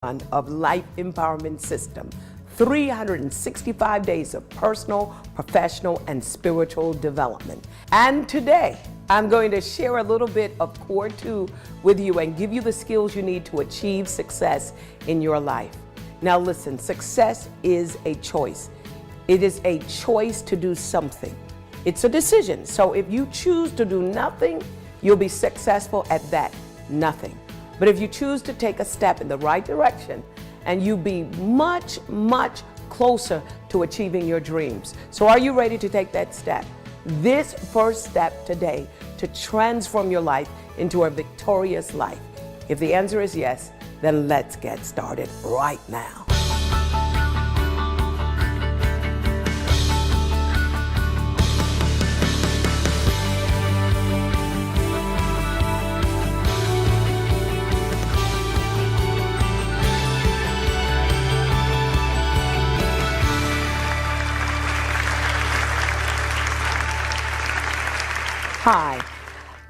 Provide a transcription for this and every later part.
of Life Empowerment System, 365 days of personal, professional, and spiritual development. And today, I'm going to share a little bit of Core 2 with you and give you the skills you need to achieve success in your life. Now listen, success is a choice. It is a choice to do something. It's a decision. So if you choose to do nothing, you'll be successful at that nothing. But if you choose to take a step in the right direction, and you be much, much closer to achieving your dreams. So are you ready to take that step? This first step today to transform your life into a victorious life. If the answer is yes, then let's get started right now. Hi,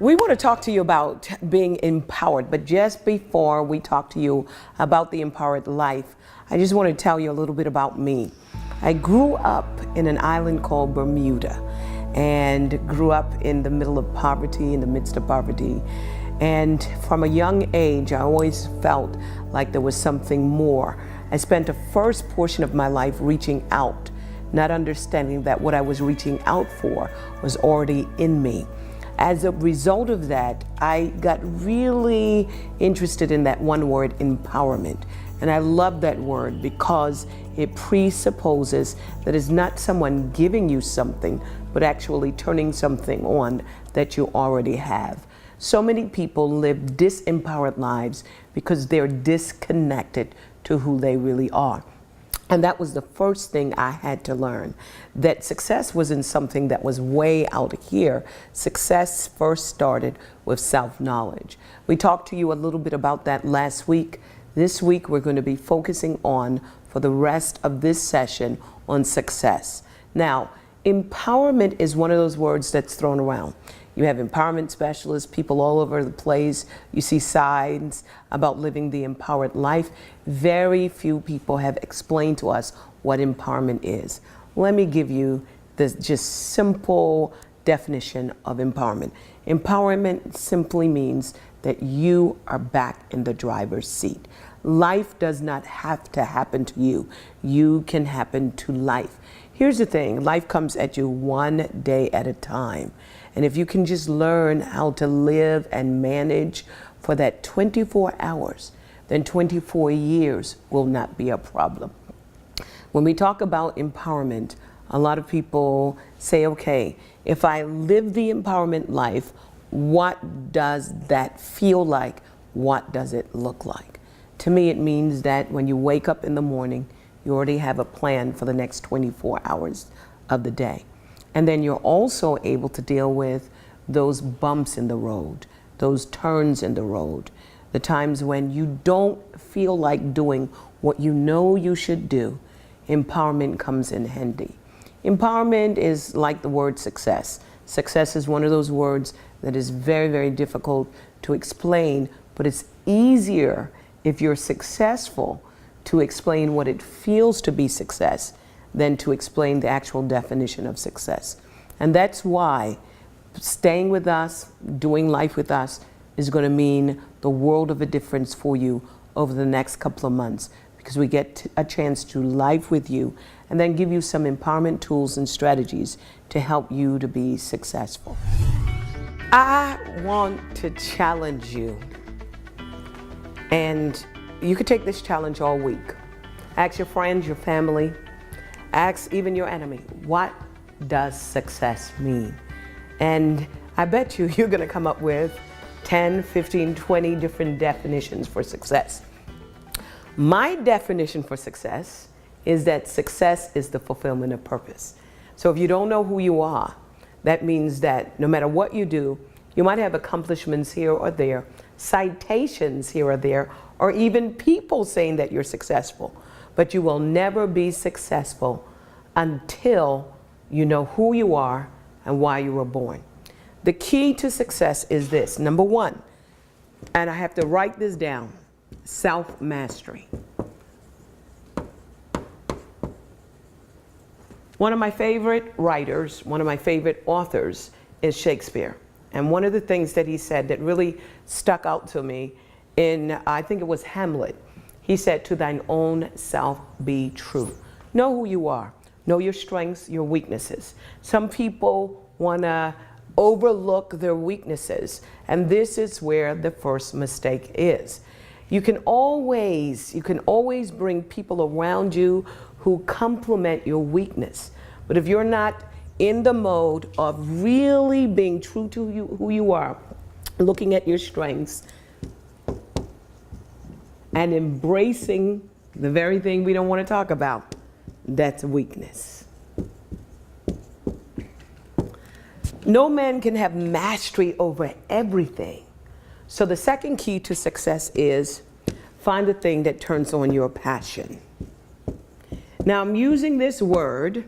we want to talk to you about being empowered, but just before we talk to you about the empowered life, I just want to tell you a little bit about me. I grew up in an island called Bermuda and grew up in the middle of poverty, in the midst of poverty. And from a young age, I always felt like there was something more. I spent the first portion of my life reaching out, not understanding that what I was reaching out for was already in me. As a result of that, I got really interested in that one word, empowerment. And I love that word because it presupposes that it's not someone giving you something, but actually turning something on that you already have. So many people live disempowered lives because they're disconnected to who they really are. And that was the first thing I had to learn, that success wasn't something that was way out here. Success first started with self-knowledge. We talked to you a little bit about that last week. This week we're going to be focusing on, for the rest of this session, on success. Now, empowerment is one of those words that's thrown around. You have empowerment specialists, people all over the place. You see signs about living the empowered life. Very few people have explained to us what empowerment is. Let me give you the just simple definition of empowerment. Empowerment simply means that you are back in the driver's seat. Life does not have to happen to you. You can happen to life. Here's the thing, life comes at you one day at a time. And if you can just learn how to live and manage for that 24 hours, then 24 years will not be a problem. When we talk about empowerment, a lot of people say, okay, if I live the empowerment life, what does that feel like? What does it look like? To me, it means that when you wake up in the morning, you already have a plan for the next 24 hours of the day. And then you're also able to deal with those bumps in the road, those turns in the road, the times when you don't feel like doing what you know you should do. Empowerment comes in handy. Empowerment is like the word success. Success is one of those words that is very, very difficult to explain, but it's easier if you're successful to explain what it feels to be success than to explain the actual definition of success. And that's why staying with us, doing life with us, is going to mean the world of a difference for you over the next couple of months, because we get a chance to live with you and then give you some empowerment tools and strategies to help you to be successful. I want to challenge you, and you could take this challenge all week. Ask your friends, your family, ask even your enemy, what does success mean? And I bet you're going to come up with 10, 15, 20 different definitions for success. My definition for success is that success is the fulfillment of purpose. So if you don't know who you are, that means that no matter what you do, you might have accomplishments here or there, citations here or there, or even people saying that you're successful. But you will never be successful until you know who you are and why you were born. The key to success is this. Number one, and I have to write this down, self-mastery. One of my favorite writers, one of my favorite authors is Shakespeare. And one of the things that he said that really stuck out to me in, I think it was Hamlet, he said, "To thine own self be true." Know who you are. Know your strengths, your weaknesses. Some people want to overlook their weaknesses, and this is where the first mistake is. You can always bring people around you who complement your weakness. But if you're not in the mode of really being true to who you are, looking at your strengths, and embracing the very thing we don't want to talk about, that's weakness. No man can have mastery over everything. So the second key to success is find the thing that turns on your passion. Now I'm using this word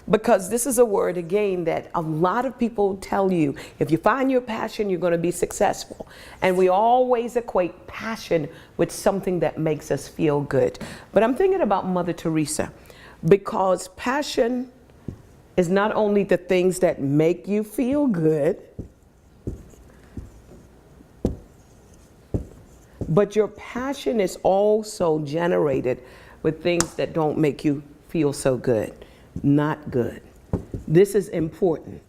because this is a word, again, that a lot of people tell you, if you find your passion, you're going to be successful. And we always equate passion with something that makes us feel good. But I'm thinking about Mother Teresa, because passion is not only the things that make you feel good, but your passion is also generated with things that don't make you feel so good. Not good. This is important.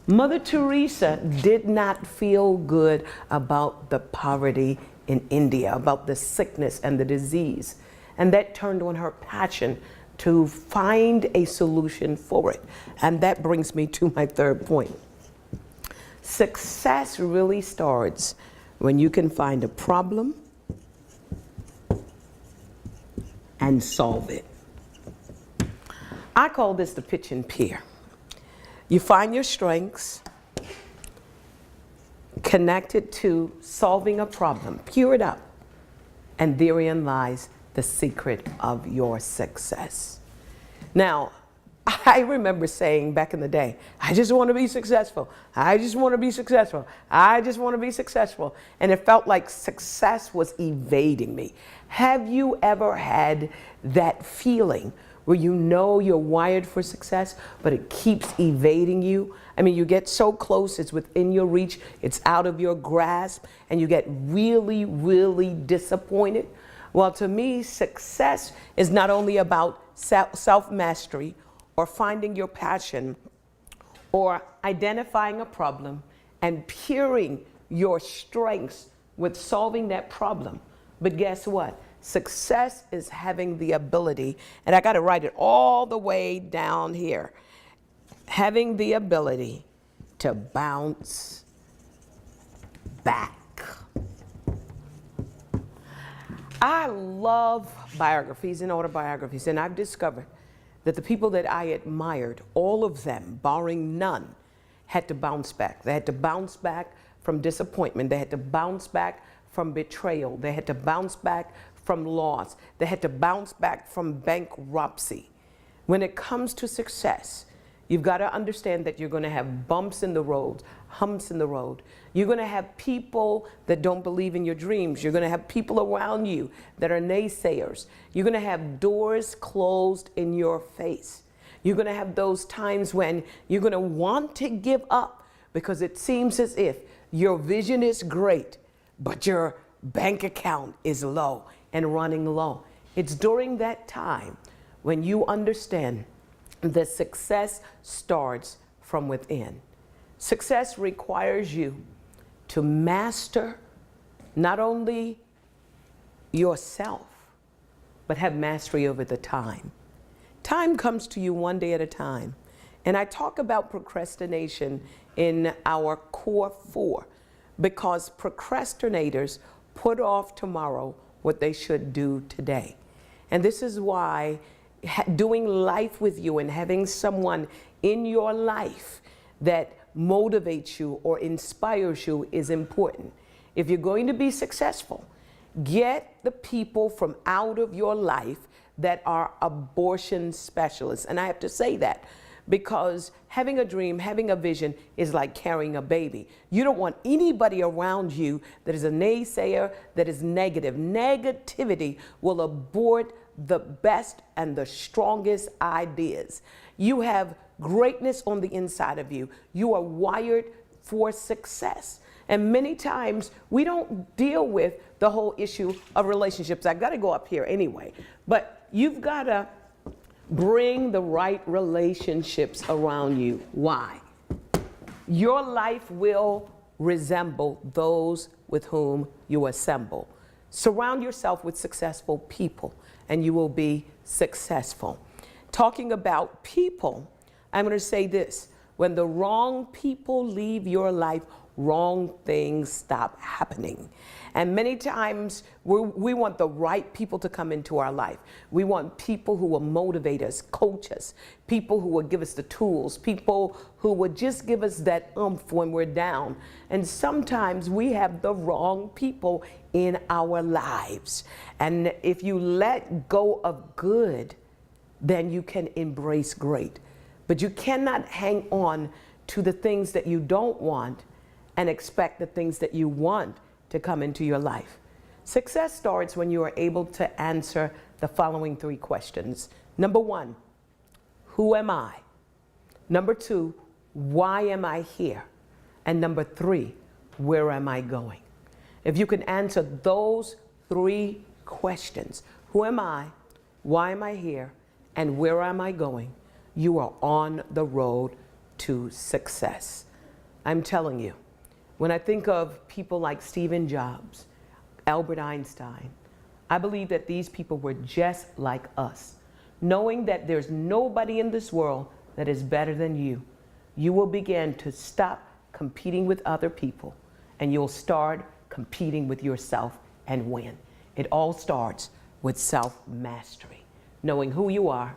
Mother Teresa did not feel good about the poverty in India, about the sickness and the disease. And that turned on her passion to find a solution for it. And that brings me to my third point. Success really starts when you can find a problem and solve it. I call this the pitch and peer. You find your strengths, connect it to solving a problem, peer it up, and therein lies the secret of your success. Now, I remember saying back in the day, I just want to be successful. I just want to be successful. I just want to be successful. And it felt like success was evading me. Have you ever had that feeling where you know you're wired for success, but it keeps evading you? I mean, you get so close, it's within your reach, it's out of your grasp, and you get really, really disappointed. Well, to me, success is not only about self-mastery or finding your passion or identifying a problem and pairing your strengths with solving that problem. But guess what? Success is having the ability, and I got to write it all the way down here, having the ability to bounce back. I love biographies and autobiographies, and I've discovered that the people that I admired, all of them, barring none, had to bounce back. They had to bounce back from disappointment. They had to bounce back from betrayal. They had to bounce back from loss. They had to bounce back from bankruptcy. When it comes to success, you've got to understand that you're going to have bumps in the road, humps in the road. You're going to have people that don't believe in your dreams. You're going to have people around you that are naysayers. You're going to have doors closed in your face. You're going to have those times when you're going to want to give up because it seems as if your vision is great, but your bank account is low and running low. It's during that time when you understand that success starts from within. Success requires you to master not only yourself, but have mastery over the time. Time comes to you one day at a time. And I talk about procrastination in our core 4 because procrastinators put off tomorrow what they should do today. And this is why doing life with you and having someone in your life that motivates you or inspires you is important. If you're going to be successful, get the people from out of your life that are abortion specialists. And I have to say that because having a dream, having a vision is like carrying a baby. You don't want anybody around you that is a naysayer, that is negative. Negativity will abort the best and the strongest ideas. You have greatness on the inside of you. You are wired for success. And many times we don't deal with the whole issue of relationships. I got to go up here anyway, but you've got to bring the right relationships around you. Why? Your life will resemble those with whom you assemble. Surround yourself with successful people and you will be successful. Talking about people, I'm going to say this. When the wrong people leave your life, wrong things stop happening. And many times we want the right people to come into our life. We want people who will motivate us, coach us, people who will give us the tools, people who will just give us that oomph when we're down. And sometimes we have the wrong people in our lives. And if you let go of good, then you can embrace great. But you cannot hang on to the things that you don't want and expect the things that you want to come into your life. Success starts when you are able to answer the following 3 questions. Number 1, who am I? Number 2, why am I here? And number 3, where am I going? If you can answer those 3 questions, who am I, why am I here, and where am I going, you are on the road to success. I'm telling you, when I think of people like Stephen Jobs, Albert Einstein, I believe that these people were just like us. Knowing that there's nobody in this world that is better than you, you will begin to stop competing with other people and you'll start competing with yourself and win. It all starts with self-mastery, knowing who you are,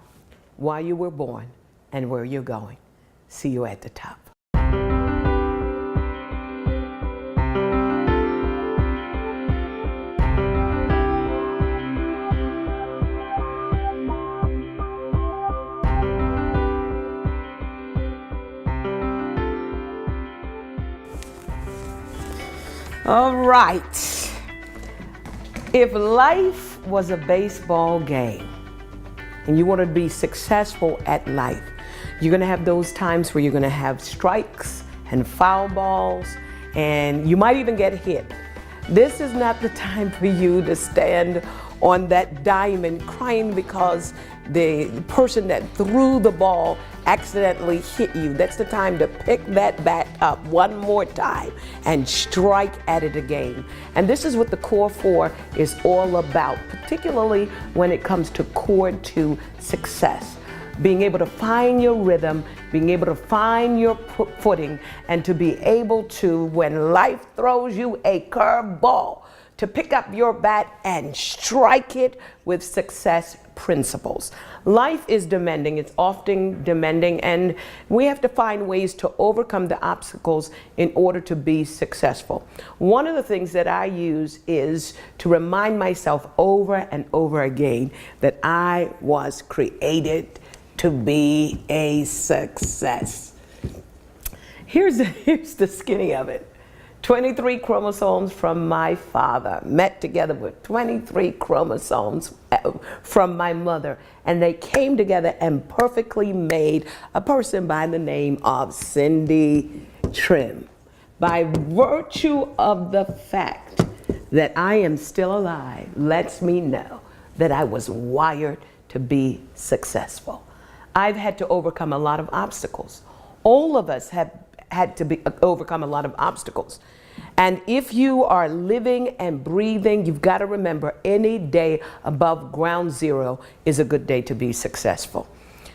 why you were born, and where you're going. See you at the top. All right. If life was a baseball game and you want to be successful at life, you're going to have those times where you're going to have strikes and foul balls, and you might even get hit. This is not the time for you to stand on that diamond crying because the person that threw the ball accidentally hit you. That's the time to pick that bat up one more time and strike at it again. And this is what the Core 4 is all about, particularly when it comes to Core 2 success. Being able to find your rhythm, being able to find your footing, and to be able to, when life throws you a curveball, to pick up your bat and strike it with success principles. Life is demanding, it's often demanding, and we have to find ways to overcome the obstacles in order to be successful. One of the things that I use is to remind myself over and over again that I was created to be a success. Here's the skinny of it. 23 chromosomes from my father met together with 23 chromosomes from my mother, and they came together and perfectly made a person by the name of Cindy Trimm. By virtue of the fact that I am still alive lets me know that I was wired to be successful. I've had to overcome a lot of obstacles. All of us have had to overcome a lot of obstacles. And if you are living and breathing, you've got to remember any day above ground zero is a good day to be successful.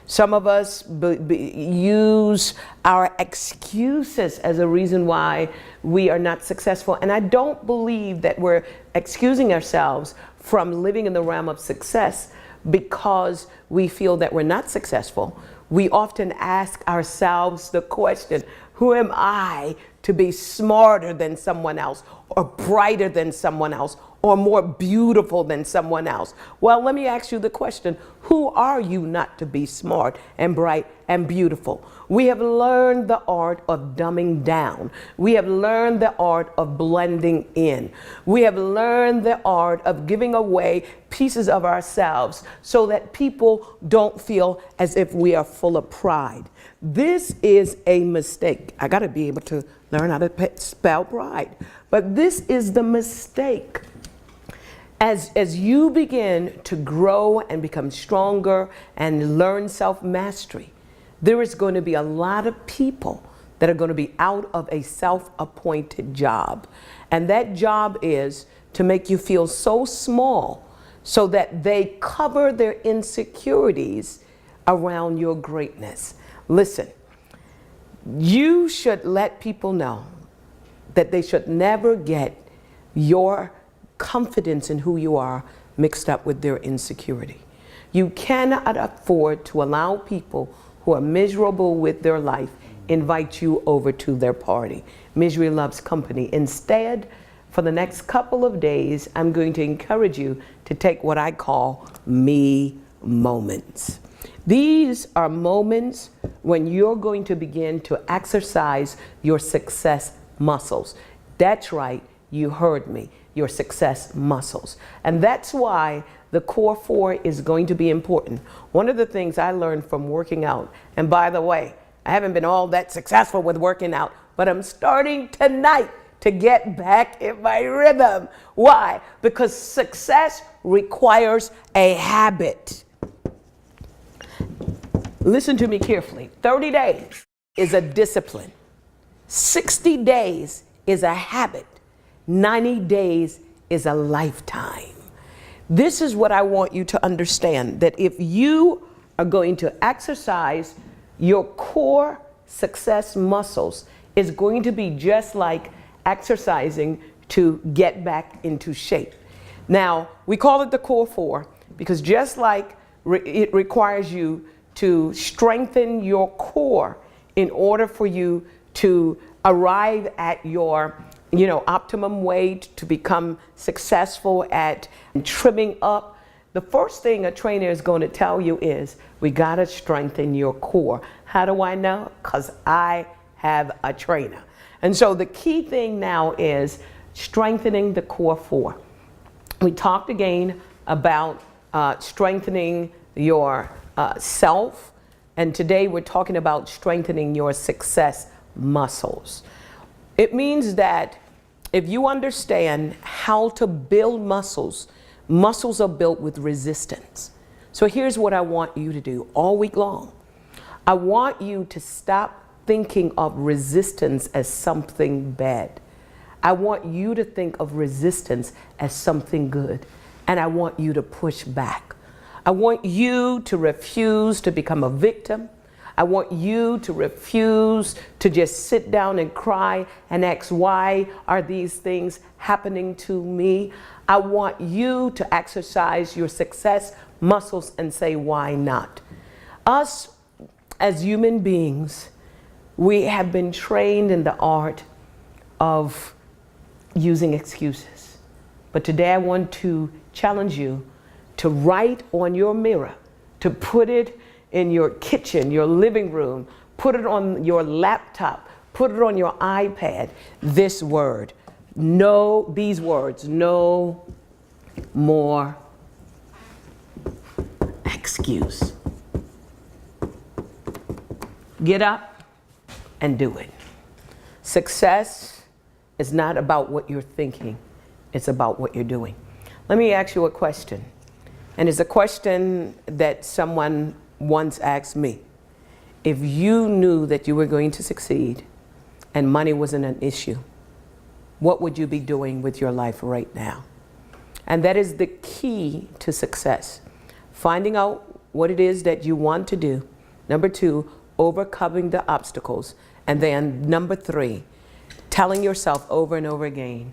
Some of us use our excuses as a reason why we are not successful. And I don't believe that we're excusing ourselves from living in the realm of success because we feel that we're not successful. We often ask ourselves the question, who am I to be smarter than someone else, or brighter than someone else, or more beautiful than someone else. Well, let me ask you the question, who are you not to be smart and bright and beautiful? We have learned the art of dumbing down. We have learned the art of blending in. We have learned the art of giving away pieces of ourselves so that people don't feel as if we are full of pride. This is a mistake. I got to be able to learn how to spell pride. But this is the mistake. As you begin to grow and become stronger and learn self-mastery, there is going to be a lot of people that are going to be out of a self-appointed job. And that job is to make you feel so small so that they cover their insecurities around your greatness. Listen, you should let people know that they should never get your confidence in who you are mixed up with their insecurity. You cannot afford to allow people who are miserable with their life invite you over to their party. Misery loves company. Instead, for the next couple of days, I'm going to encourage you to take what I call me moments. These are moments when you're going to begin to exercise your success muscles. That's right, you heard me, your success muscles. And that's why the core four is going to be important. One of the things I learned from working out, and by the way, I haven't been all that successful with working out, but I'm starting tonight to get back in my rhythm. Why? Because success requires a habit. Listen to me carefully. 30 days is a discipline. 60 days is a habit. 90 days is a lifetime. This is what I want you to understand, that if you are going to exercise your core success muscles, it's going to be just like exercising to get back into shape. Now, we call it the core four because just like it requires you to strengthen your core in order for you to arrive at your optimum weight, to become successful at trimming up. The first thing a trainer is going to tell you is, we got to strengthen your core. How do I know? Because I have a trainer. And so the key thing now is strengthening the core four. We talked again about strengthening your self, and today we're talking about strengthening your success muscles. It means that if you understand how to build muscles, muscles are built with resistance. So here's what I want you to do all week long. I want you to stop thinking of resistance as something bad. I want you to think of resistance as something good, and I want you to push back. I want you to refuse to become a victim. I want you to refuse to just sit down and cry and ask, why are these things happening to me? I want you to exercise your success muscles and say, why not? Us as human beings, we have been trained in the art of using excuses. But today I want to challenge you to write on your mirror, to put it in your kitchen, your living room, put it on your laptop, put it on your iPad, this word. No, these words, no more excuse. Get up and do it. Success is not about what you're thinking, it's about what you're doing. Let me ask you a question, and it's a question that someone once asked me. If you knew that you were going to succeed and money wasn't an issue, what would you be doing with your life right now? And that is the key to success. Finding out what it is that you want to do. Number two, overcoming the obstacles. And then number three, telling yourself over and over again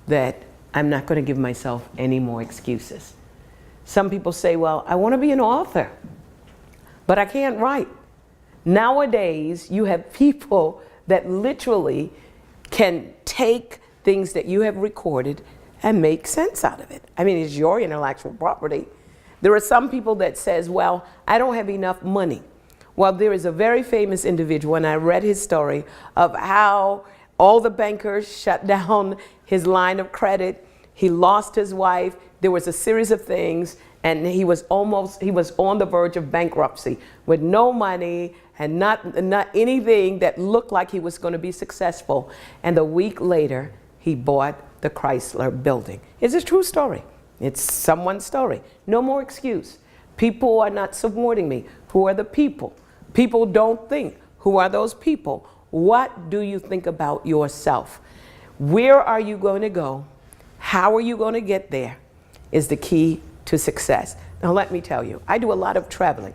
that I'm not going to give myself any more excuses. Some people say, well, I want to be an author, but I can't write. Nowadays, you have people that literally can take things that you have recorded and make sense out of it. I mean, it's your intellectual property. There are some people that says, well, I don't have enough money. Well, there is a very famous individual, and I read his story of how all the bankers shut down his line of credit. He lost his wife. There was a series of things, and he was on the verge of bankruptcy with no money and not anything that looked like he was going to be successful. And a week later, he bought the Chrysler building. It's a true story. It's someone's story. No more excuse. People are not supporting me. Who are the people? People don't think. Who are those people? What do you think about yourself? Where are you going to go? How are you going to get there? Is the key to success. Now let me tell you, I do a lot of traveling.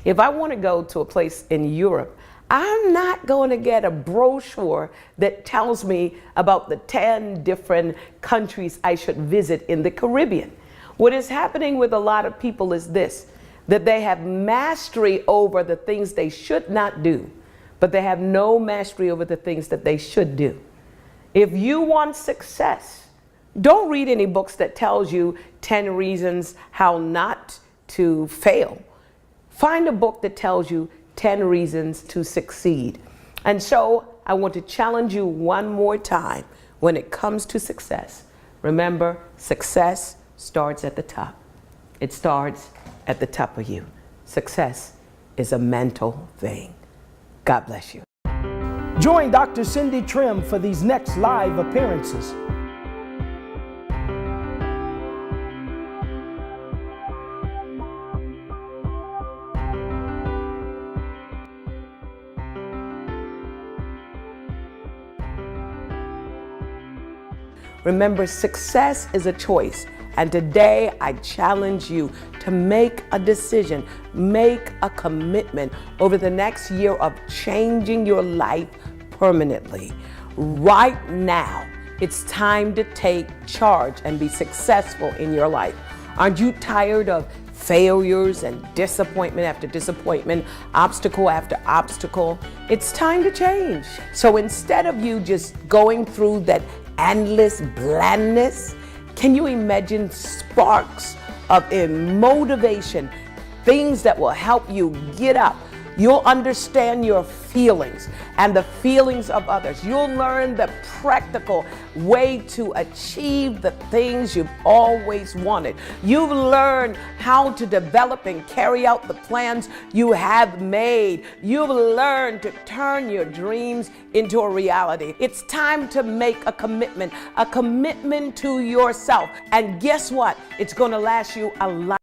If I want to go to a place in Europe, I'm not going to get a brochure that tells me about the 10 different countries I should visit in the Caribbean. What is happening with a lot of people is this, that they have mastery over the things they should not do, but they have no mastery over the things that they should do. If you want success, don't read any books that tells you 10 reasons how not to fail. Find a book that tells you 10 reasons to succeed. And so I want to challenge you one more time when it comes to success. Remember, success starts at the top. It starts at the top of you. Success is a mental thing. God bless you. Join Dr. Cindy Trimm for these next live appearances. Remember, success is a choice. And today I challenge you to make a decision, make a commitment over the next year of changing your life permanently. Right now, it's time to take charge and be successful in your life. Aren't you tired of failures and disappointment after disappointment, obstacle after obstacle? It's time to change. So instead of you just going through that endless blandness, can you imagine sparks of motivation, things that will help you get up? You'll understand your feelings and the feelings of others. You'll learn the practical way to achieve the things you've always wanted. You've learned how to develop and carry out the plans you have made. You've learned to turn your dreams into a reality. It's time to make a commitment to yourself. And guess what? It's going to last you a life.